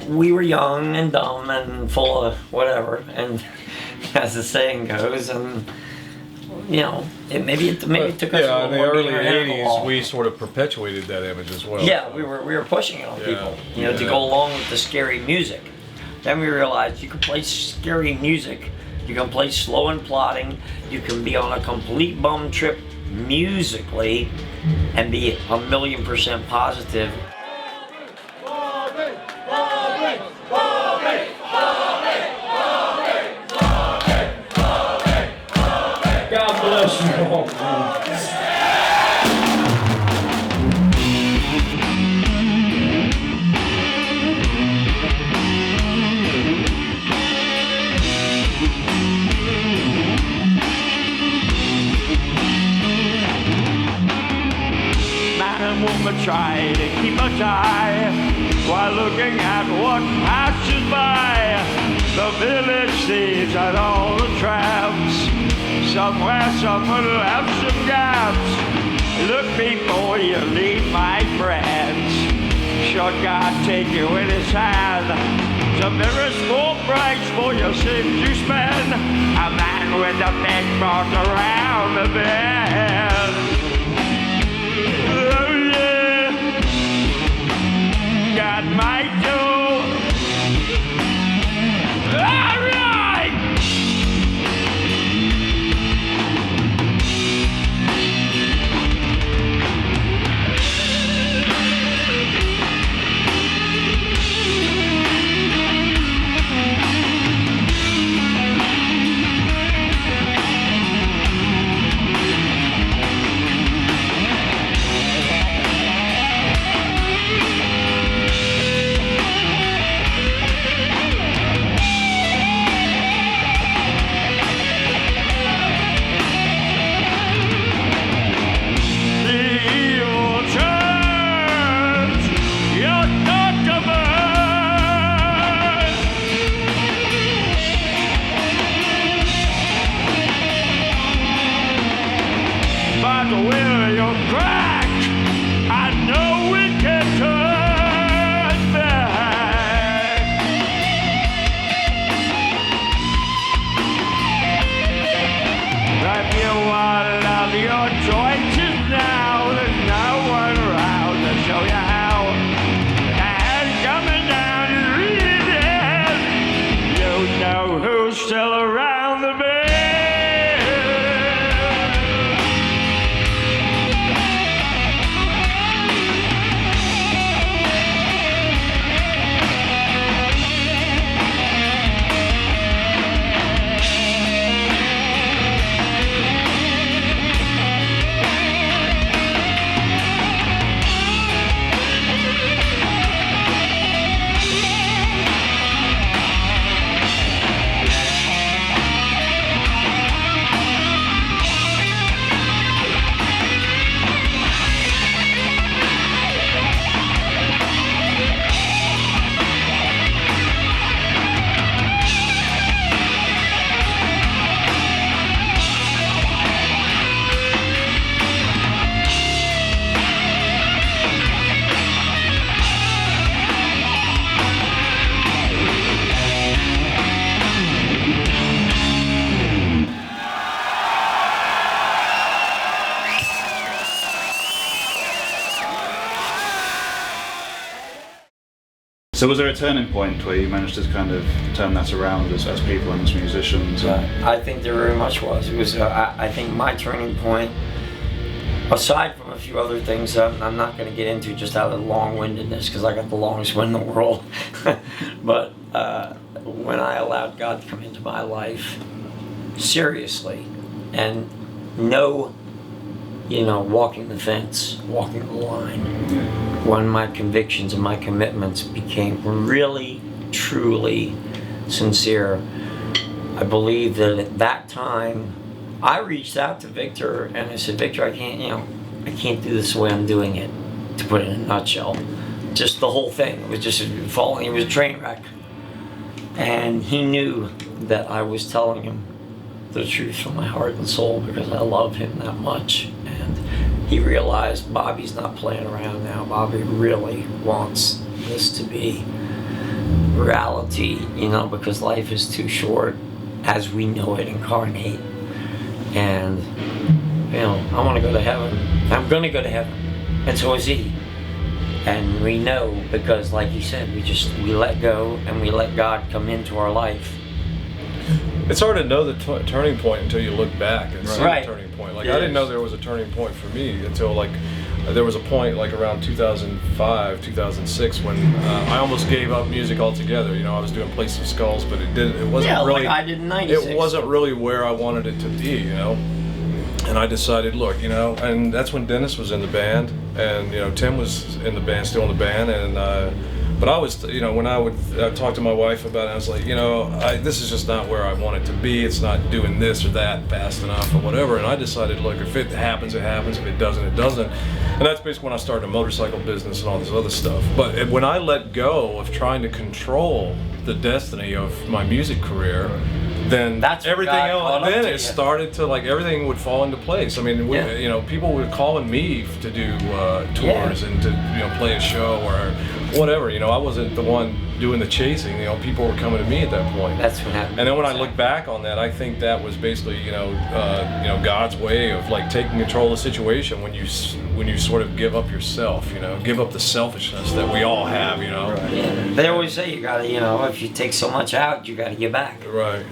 we were young and dumb and full of whatever, and as the saying goes, and you know, maybe it took us a little in the more early being ahead of the law. '80s, we sort of perpetuated that image as well. Yeah, we were pushing it on people, you know, to Yeah. go along with the scary music. Then we realized you can play scary music, you can play slow and plodding, you can be on a complete bum trip musically and be 1,000,000% positive. God bless you all. Man and woman try to keep a tie while looking at what passes by. The village sees at all the traps. Somewhere someone will have some gaps. Look before you leave, my friends. Should God take you in his hand? Some very small price for your sins you spend. A man with a big boat around the bend. Oh yeah, God might do. All right. Still around the bend. So was there a turning point where you managed to kind of turn that around as people and as musicians? I think there very much was. It was, I think my turning point, aside from a few other things I'm not going to get into just out of long-windedness, because I got the longest wind in the world, but when I allowed God to come into my life seriously and walking the fence, walking the line, when my convictions and my commitments became really, truly sincere, I believe that at that time, I reached out to Victor and I said, Victor, I can't do this the way I'm doing it, to put it in a nutshell. Just the whole thing, it was just falling, it was a train wreck. And he knew that I was telling him the truth from my heart and soul because I love him that much. And he realized Bobby's not playing around now. Bobby really wants this to be reality, you know, because life is too short as we know it incarnate. And, you know, I want to go to heaven. I'm going to go to heaven. And so is he. And we know because, like he said, we let go and we let God come into our life. It's hard to know the turning point until you look back and see Right. the turning point. Like, It I didn't is. know there was a turning point for me until, like, there was a point, like, around 2005, 2006 when I almost gave up music altogether. You know, I was doing Place of Skulls, but it wasn't Yeah, really, like I did in 96. it wasn't really where I wanted it to be, you know. And I decided, look, you know, and that's when Dennis was in the band, and, you know, Tim was in the band, still in the band, and but I was, you know, when I would talk to my wife about it, I was like, you know, this is just not where I want it to be. It's not doing this or that fast enough or whatever. And I decided, look, if it happens, it happens. If it doesn't, it doesn't. And that's basically when I started a motorcycle business and all this other stuff. But when I let go of trying to control the destiny of my music career, then That's what everything God else, caught up then to it you. started to, like, everything would fall into place. I mean, Yeah. you know, people were calling me to do tours and to, you know, play a show or whatever. You know, I wasn't the one doing the chasing. You know, people were coming to me at that point. That's what happened. And then when I look back on that, I think that was basically, you know, God's way of, like, taking control of the situation when you sort of give up yourself, you know, give up the selfishness that we all have, you know. Yeah. They always say you gotta, you know, if you take so much out, you gotta give back. Right.